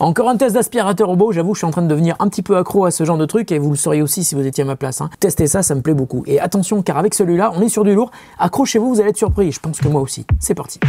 Encore un test d'aspirateur robot, j'avoue je suis en train de devenir un petit peu accro à ce genre de truc et vous le sauriez aussi si vous étiez à ma place. Hein. Testez ça, ça me plaît beaucoup. Et attention car avec celui-là, on est sur du lourd. Accrochez-vous, vous allez être surpris. Je pense que moi aussi. C'est parti.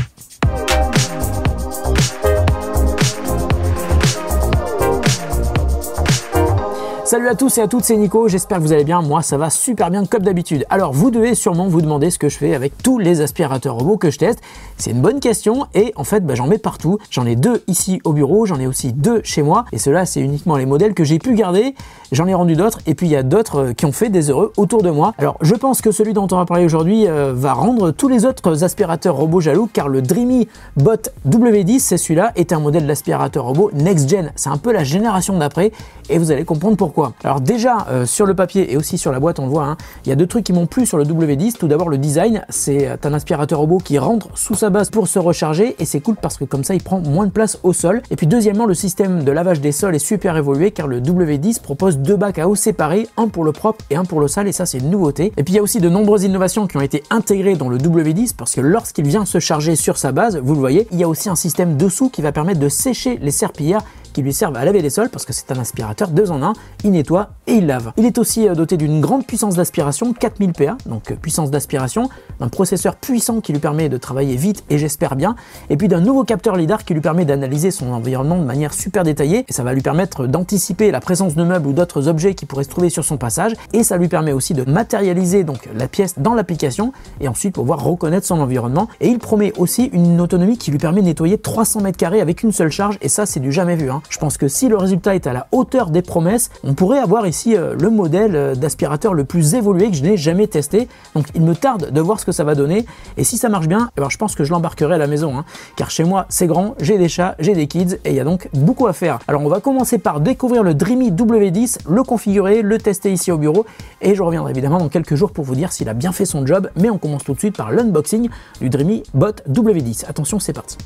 Salut à tous et à toutes, c'est Nico, j'espère que vous allez bien, moi ça va super bien comme d'habitude. Alors vous devez sûrement vous demander ce que je fais avec tous les aspirateurs robots que je teste. C'est une bonne question et en fait j'en mets partout. J'en ai 2 ici au bureau, j'en ai aussi 2 chez moi et ceux-là c'est uniquement les modèles que j'ai pu garder. J'en ai rendu d'autres et puis il y a d'autres qui ont fait des heureux autour de moi. Alors je pense que celui dont on va parler aujourd'hui va rendre tous les autres aspirateurs robots jaloux car le Dreamy Bot W10, c'est celui-là, est un modèle d'aspirateur robot Next Gen. C'est un peu la génération d'après et vous allez comprendre pourquoi. Alors déjà sur le papier et aussi sur la boîte on le voit, hein, il y a 2 trucs qui m'ont plu sur le W10. Tout d'abord le design, c'est un aspirateur robot qui rentre sous sa base pour se recharger et c'est cool parce que comme ça il prend moins de place au sol. Et puis deuxièmement le système de lavage des sols est super évolué car le W10 propose 2 bacs à eau séparés, un pour le propre et un pour le sale et ça c'est une nouveauté. Et puis il y a aussi de nombreuses innovations qui ont été intégrées dans le W10 parce que lorsqu'il vient se charger sur sa base, vous le voyez, il y a aussi un système dessous qui va permettre de sécher les serpillères qui lui servent à laver les sols parce que c'est un aspirateur 2 en 1, il nettoie et il lave. Il est aussi doté d'une grande puissance d'aspiration, 4000 PA, donc puissance d'aspiration, d'un processeur puissant qui lui permet de travailler vite et j'espère bien, et puis d'un nouveau capteur lidar qui lui permet d'analyser son environnement de manière super détaillée et ça va lui permettre d'anticiper la présence de meubles ou d'autres objets qui pourraient se trouver sur son passage et ça lui permet aussi de matérialiser donc la pièce dans l'application et ensuite pouvoir reconnaître son environnement et il promet aussi une autonomie qui lui permet de nettoyer 300 mètres carrés avec une seule charge et ça c'est du jamais vu. Hein. Je pense que si le résultat est à la hauteur des promesses, on pourrait avoir ici le modèle d'aspirateur le plus évolué que je n'ai jamais testé. Donc il me tarde de voir ce que ça va donner. Et si ça marche bien, alors je pense que je l'embarquerai à la maison. Hein, car chez moi, c'est grand, j'ai des chats, j'ai des kids et il y a donc beaucoup à faire. Alors on va commencer par découvrir le Dreamy W10, le configurer, le tester ici au bureau. Et je reviendrai évidemment dans quelques jours pour vous dire s'il a bien fait son job. Mais on commence tout de suite par l'unboxing du Dreamy Bot W10. Attention, c'est parti.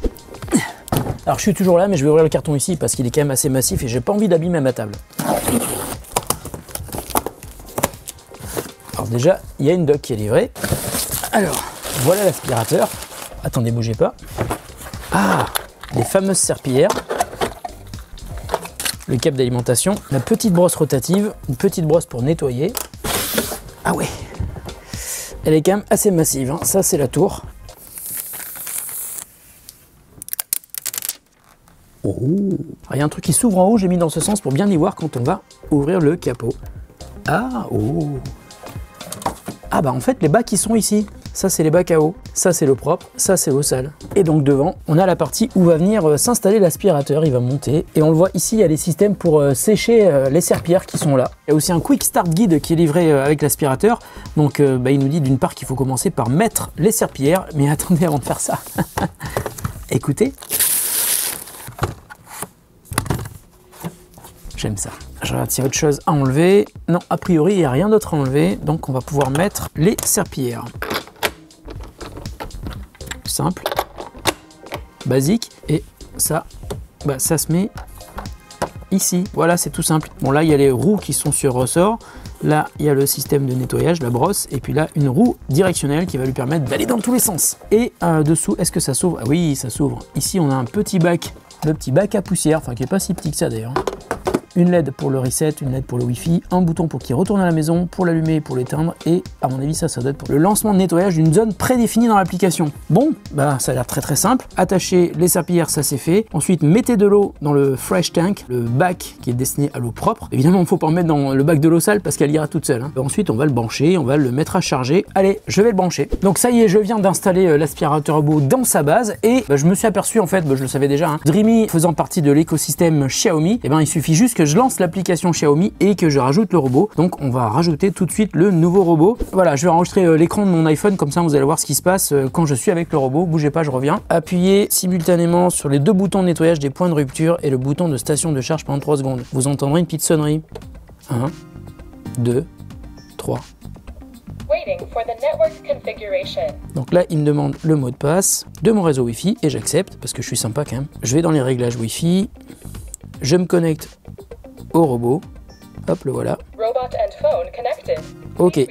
Alors je suis toujours là mais je vais ouvrir le carton ici parce qu'il est quand même assez massif et j'ai pas envie d'abîmer ma table. Alors déjà il y a une dock qui est livrée. Alors voilà l'aspirateur. Attendez, bougez pas. Ah, les fameuses serpillères. Le câble d'alimentation, la petite brosse rotative, une petite brosse pour nettoyer. Ah ouais, elle est quand même assez massive, hein. Ça c'est la tour. Oh. Il y a un truc qui s'ouvre en haut, j'ai mis dans ce sens pour bien y voir quand on va ouvrir le capot. Ah, oh. Ah bah en fait les bacs qui sont ici, ça c'est les bacs à eau, ça c'est l'eau propre, ça c'est l'eau sale. Et donc devant, on a la partie où va venir s'installer l'aspirateur, il va monter. Et on le voit ici, il y a les systèmes pour sécher les serpillères qui sont là. Il y a aussi un Quick Start Guide qui est livré avec l'aspirateur. Donc il nous dit d'une part qu'il faut commencer par mettre les serpillères. Mais attendez avant de faire ça. Écoutez. J'aime ça. Je regarde s'il y a autre chose à enlever. Non, a priori, il n'y a rien d'autre à enlever. Donc, on va pouvoir mettre les serpillères. Simple. Basique. Et ça, bah, ça se met ici. Voilà, c'est tout simple. Bon, là, il y a les roues qui sont sur ressort. Là, il y a le système de nettoyage, la brosse. Et puis là, une roue directionnelle qui va lui permettre d'aller dans tous les sens. Et dessous, est-ce que ça s'ouvre? Ah oui, ça s'ouvre. Ici, on a un petit bac. Le petit bac à poussière. Enfin, qui n'est pas si petit que ça, d'ailleurs. Une LED pour le reset, une LED pour le Wi-Fi, un bouton pour qu'il retourne à la maison, pour l'allumer, pour l'éteindre, et à mon avis ça doit être pour le lancement de nettoyage d'une zone prédéfinie dans l'application. Bon, bah ça a l'air très très simple. Attachez les serpillères, ça c'est fait. Ensuite, mettez de l'eau dans le fresh tank, le bac qui est destiné à l'eau propre. Évidemment, il ne faut pas en mettre dans le bac de l'eau sale parce qu'elle ira toute seule. Hein. Ensuite, on va le brancher, on va le mettre à charger. Allez, je vais le brancher. Donc ça y est, je viens d'installer l'aspirateur robot dans sa base et bah, je me suis aperçu en fait, bah, je le savais déjà, hein, Dreamy faisant partie de l'écosystème Xiaomi, et ben il suffit juste que je lance l'application Xiaomi et que je rajoute le robot. Donc on va rajouter tout de suite le nouveau robot. Voilà, je vais enregistrer l'écran de mon iPhone, comme ça vous allez voir ce qui se passe quand je suis avec le robot. Bougez pas, je reviens. Appuyez simultanément sur les 2 boutons de nettoyage des points de rupture et le bouton de station de charge pendant 3 secondes. Vous entendrez une petite sonnerie. 1, 2, 3. Donc là, il me demande le mot de passe de mon réseau Wi-Fi et j'accepte parce que je suis sympa quand même. Je vais dans les réglages Wi-Fi, je me connecte au robot. Hop, le voilà. Ok.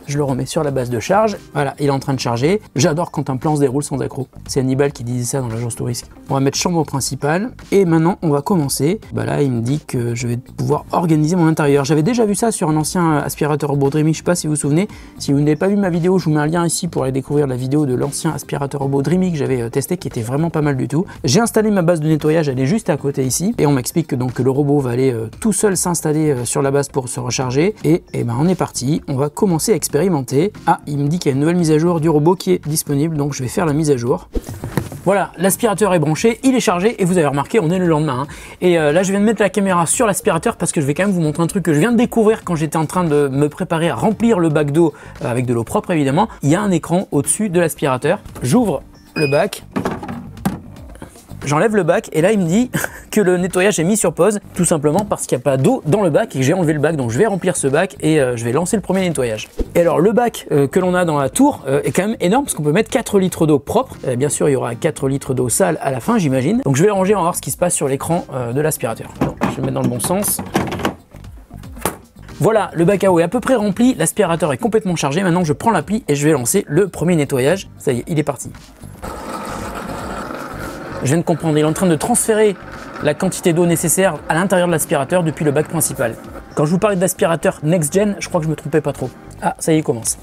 Je le remets sur la base de charge. Voilà, il est en train de charger. J'adore quand un plan se déroule sans accroc. C'est Hannibal qui disait ça dans l'agence Tourisque. On va mettre chambre principale. Et maintenant, on va commencer. Bah là, il me dit que je vais pouvoir organiser mon intérieur. J'avais déjà vu ça sur un ancien aspirateur robot Dreamy. Je sais pas si vous vous souvenez. Si vous n'avez pas vu ma vidéo, je vous mets un lien ici pour aller découvrir la vidéo de l'ancien aspirateur robot Dreamy que j'avais testé, qui était vraiment pas mal du tout. J'ai installé ma base de nettoyage. Elle est juste à côté ici. Et on m'explique que donc que le robot va aller tout seul s'installer sur la base pour se recharger. Et ben on est parti. On va commencer à expérimenter. Ah, il me dit qu'il y a une nouvelle mise à jour du robot qui est disponible, donc je vais faire la mise à jour. Voilà, l'aspirateur est branché, il est chargé et vous avez remarqué, on est le lendemain. Hein. Et là, je viens de mettre la caméra sur l'aspirateur parce que je vais quand même vous montrer un truc que je viens de découvrir quand j'étais en train de me préparer à remplir le bac d'eau avec de l'eau propre évidemment. Il y a un écran au-dessus de l'aspirateur. J'ouvre le bac. J'enlève le bac et là il me dit que le nettoyage est mis sur pause, tout simplement parce qu'il n'y a pas d'eau dans le bac et que j'ai enlevé le bac. Donc je vais remplir ce bac et je vais lancer le premier nettoyage. Et alors le bac que l'on a dans la tour est quand même énorme parce qu'on peut mettre 4 litres d'eau propre. Bien sûr il y aura 4 litres d'eau sale à la fin j'imagine. Donc je vais le ranger, on va voir ce qui se passe sur l'écran de l'aspirateur. Je vais le mettre dans le bon sens. Voilà, le bac à eau est à peu près rempli, l'aspirateur est complètement chargé. Maintenant je prends l'appli et je vais lancer le premier nettoyage. Ça y est, il est parti. Je viens de comprendre, il est en train de transférer la quantité d'eau nécessaire à l'intérieur de l'aspirateur depuis le bac principal. Quand je vous parlais d'aspirateur Next Gen, je crois que je me trompais pas trop. Ah, ça y est, il commence.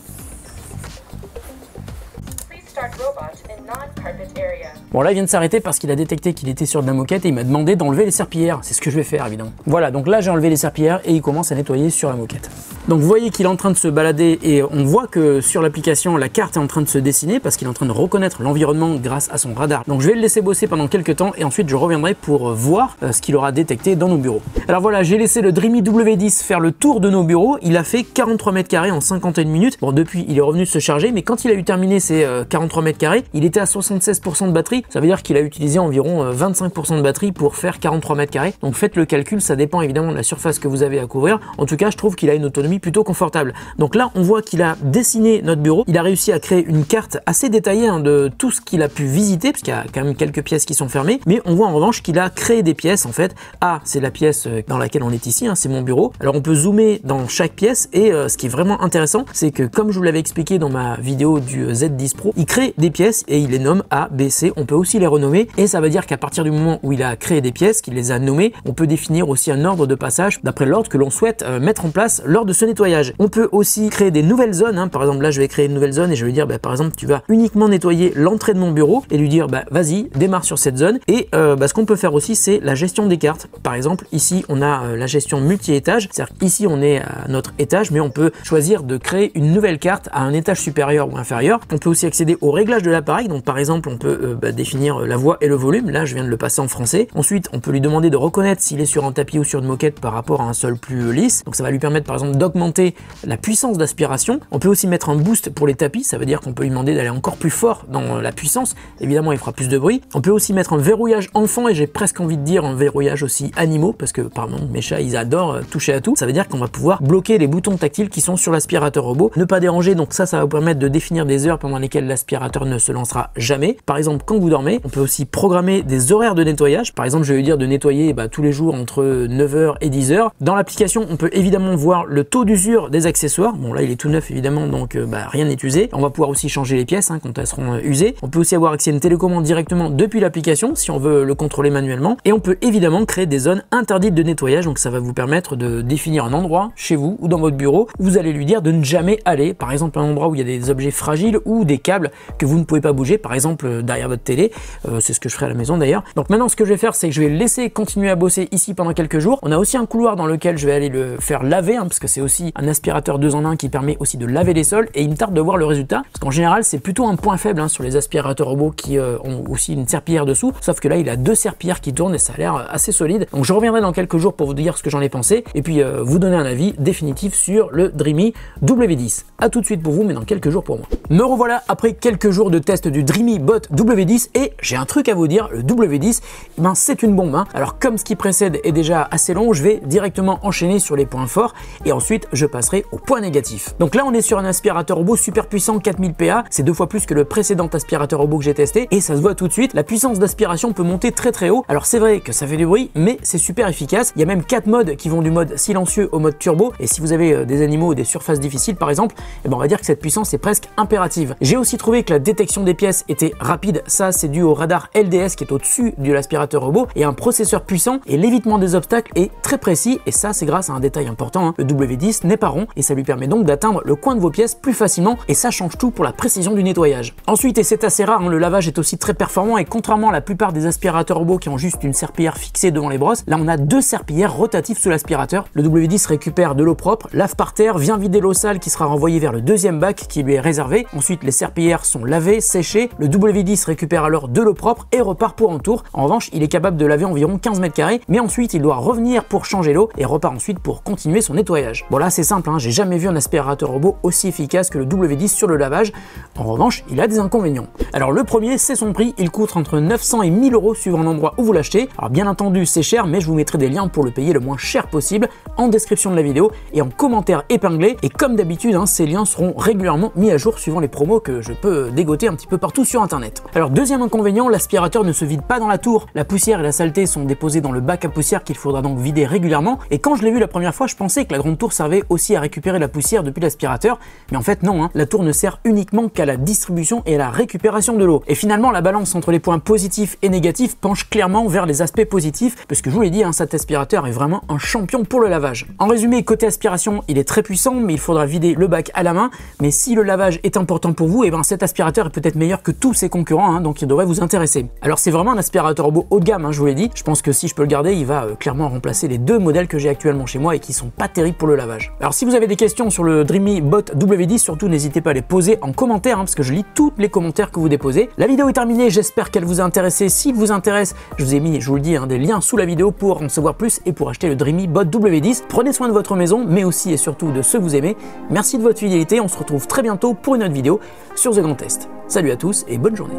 Bon là il vient de s'arrêter parce qu'il a détecté qu'il était sur de la moquette et il m'a demandé d'enlever les serpillères. C'est ce que je vais faire évidemment. Voilà, donc là j'ai enlevé les serpillères et il commence à nettoyer sur la moquette. Donc vous voyez qu'il est en train de se balader et on voit que sur l'application la carte est en train de se dessiner parce qu'il est en train de reconnaître l'environnement grâce à son radar. Donc je vais le laisser bosser pendant quelques temps et ensuite je reviendrai pour voir ce qu'il aura détecté dans nos bureaux. Alors voilà, j'ai laissé le Dreamy W10 faire le tour de nos bureaux. Il a fait 43 mètres carrés en 51 minutes. Bon depuis il est revenu se charger mais quand il a eu terminé ses 43 mètres carrés, il était à 76% de batterie. Ça veut dire qu'il a utilisé environ 25% de batterie pour faire 43 mètres carrés. Donc faites le calcul, ça dépend évidemment de la surface que vous avez à couvrir. En tout cas, je trouve qu'il a une autonomie plutôt confortable. Donc là, on voit qu'il a dessiné notre bureau. Il a réussi à créer une carte assez détaillée de tout ce qu'il a pu visiter, parce qu'il y a quand même quelques pièces qui sont fermées. Mais on voit en revanche qu'il a créé des pièces en fait. Ah, c'est la pièce dans laquelle on est ici, hein, c'est mon bureau. Alors on peut zoomer dans chaque pièce et ce qui est vraiment intéressant, c'est que comme je vous l'avais expliqué dans ma vidéo du Z10 Pro, il crée des pièces et il les nomme A, B, C. On peut aussi les renommer et ça veut dire qu'à partir du moment où il a créé des pièces, qu'il les a nommées, on peut définir aussi un ordre de passage d'après l'ordre que l'on souhaite mettre en place lors de ce nettoyage. On peut aussi créer des nouvelles zones, hein. Par exemple là je vais créer une nouvelle zone et je vais lui dire par exemple tu vas uniquement nettoyer l'entrée de mon bureau et lui dire vas-y démarre sur cette zone. Et ce qu'on peut faire aussi c'est la gestion des cartes. Par exemple ici on a la gestion multi-étage, c'est-à-dire qu'ici on est à notre étage mais on peut choisir de créer une nouvelle carte à un étage supérieur ou inférieur. On peut aussi accéder au réglage de l'appareil, donc par exemple on peut définir la voix et le volume. Là je viens de le passer en français. Ensuite on peut lui demander de reconnaître s'il est sur un tapis ou sur une moquette par rapport à un sol plus lisse, donc ça va lui permettre par exemple d'augmenter la puissance d'aspiration. On peut aussi mettre un boost pour les tapis, ça veut dire qu'on peut lui demander d'aller encore plus fort dans la puissance, évidemment il fera plus de bruit. On peut aussi mettre un verrouillage enfant et j'ai presque envie de dire un verrouillage aussi animaux, parce que pardon, mes chats ils adorent toucher à tout. Ça veut dire qu'on va pouvoir bloquer les boutons tactiles qui sont sur l'aspirateur robot, ne pas déranger, donc ça va vous permettre de définir des heures pendant lesquelles l'aspirateur ne se lancera jamais. Par exemple quand vous dormez, on peut aussi programmer des horaires de nettoyage. Par exemple je vais lui dire de nettoyer tous les jours entre 9h et 10h. Dans l'application on peut évidemment voir le taux d'usure des accessoires. Bon là il est tout neuf évidemment, donc rien n'est usé. On va pouvoir aussi changer les pièces quand elles seront usées. On peut aussi avoir accès à une télécommande directement depuis l'application si on veut le contrôler manuellement. Et on peut évidemment créer des zones interdites de nettoyage, donc ça va vous permettre de définir un endroit chez vous ou dans votre bureau où vous allez lui dire de ne jamais aller. Par exemple un endroit où il y a des objets fragiles ou des câbles que vous ne pouvez pas bouger, par exemple derrière votre télé. C'est ce que je ferai à la maison d'ailleurs. Donc maintenant ce que je vais faire c'est que je vais le laisser continuer à bosser ici pendant quelques jours. On a aussi un couloir dans lequel je vais aller le faire laver, parce que c'est aussi un aspirateur 2 en 1 qui permet aussi de laver les sols, et il me tarde de voir le résultat parce qu'en général c'est plutôt un point faible sur les aspirateurs robots qui ont aussi une serpillière dessous, sauf que là il a 2 serpillères qui tournent et ça a l'air assez solide. Donc je reviendrai dans quelques jours pour vous dire ce que j'en ai pensé et puis vous donner un avis définitif sur le Dreamy W10. A tout de suite pour vous, mais dans quelques jours pour moi. Me revoilà après quelques jours de test du Dreamy Bot W10 W10 et j'ai un truc à vous dire, le W10, ben, c'est une bombe. Alors comme ce qui précède est déjà assez long, je vais directement enchaîner sur les points forts et ensuite je passerai aux points négatifs. Donc là on est sur un aspirateur robot super puissant 4000 PA, c'est 2 fois plus que le précédent aspirateur robot que j'ai testé et ça se voit tout de suite, la puissance d'aspiration peut monter très haut. Alors c'est vrai que ça fait du bruit mais c'est super efficace. Il y a même 4 modes qui vont du mode silencieux au mode turbo et si vous avez des animaux ou des surfaces difficiles par exemple, eh ben on va dire que cette puissance est presque impérative. J'ai aussi trouvé que la détection des pièces était rapide, ça c'est dû au radar LDS qui est au-dessus de l'aspirateur robot et un processeur puissant et l'évitement des obstacles est très précis et ça c'est grâce à un détail important, le W10 n'est pas rond et ça lui permet donc d'atteindre le coin de vos pièces plus facilement et ça change tout pour la précision du nettoyage. Ensuite, et c'est assez rare, le lavage est aussi très performant et contrairement à la plupart des aspirateurs robots qui ont juste une serpillière fixée devant les brosses, là on a 2 serpillières rotatives sous l'aspirateur. Le W10 récupère de l'eau propre, lave par terre, vient vider l'eau sale qui sera renvoyée vers le deuxième bac qui lui est réservé. Ensuite, les serpillières sont lavées, séchées, le W10 récupère alors de l'eau propre et repart pour un tour. En revanche, il est capable de laver environ 15 mètres carrés, mais ensuite il doit revenir pour changer l'eau et repart ensuite pour continuer son nettoyage. Bon là c'est simple, j'ai jamais vu un aspirateur robot aussi efficace que le W10 sur le lavage. En revanche, il a des inconvénients. Alors le premier, c'est son prix, il coûte entre 900 et 1000 € suivant l'endroit où vous l'achetez. Alors bien entendu c'est cher, mais je vous mettrai des liens pour le payer le moins cher possible en description de la vidéo et en commentaire épinglé. Et comme d'habitude, ces liens seront régulièrement mis à jour suivant les promos que je peux dégoter un petit peu partout sur internet. Alors deuxième inconvénient, l'aspirateur ne se vide pas dans la tour. La poussière et la saleté sont déposées dans le bac à poussière qu'il faudra donc vider régulièrement. Et quand je l'ai vu la première fois, je pensais que la grande tour servait aussi à récupérer la poussière depuis l'aspirateur, mais en fait non, la tour ne sert uniquement qu'à la distribution et à la récupération de l'eau. Et finalement, la balance entre les points positifs et négatifs penche clairement vers les aspects positifs, parce que je vous l'ai dit, cet aspirateur est vraiment un champion pour le lavage. En résumé, côté aspiration, il est très puissant, mais il faudra vider le bac à la main. Mais si le lavage est important pour vous, et ben cet aspirateur est peut-être meilleur que tous ses concurrents, donc il devrait vous intéresser. Alors c'est vraiment un aspirateur robot haut de gamme, je vous l'ai dit. Je pense que si je peux le garder, il va clairement remplacer les 2 modèles que j'ai actuellement chez moi et qui sont pas terribles pour le lavage. Alors si vous avez des questions sur le Dreamy Bot W10, surtout n'hésitez pas à les poser en commentaire, parce que je lis tous les commentaires que vous déposez. La vidéo est terminée, j'espère qu'elle vous a intéressé. S'il vous intéresse, je vous ai mis, je vous le dis, des liens sous la vidéo pour en savoir plus et pour acheter le Dreamy Bot W10. Prenez soin de votre maison, mais aussi et surtout de ceux que vous aimez. Merci de votre fidélité, on se retrouve très bientôt pour une autre vidéo sur The Grand Test. Salut à tous et bonne journée.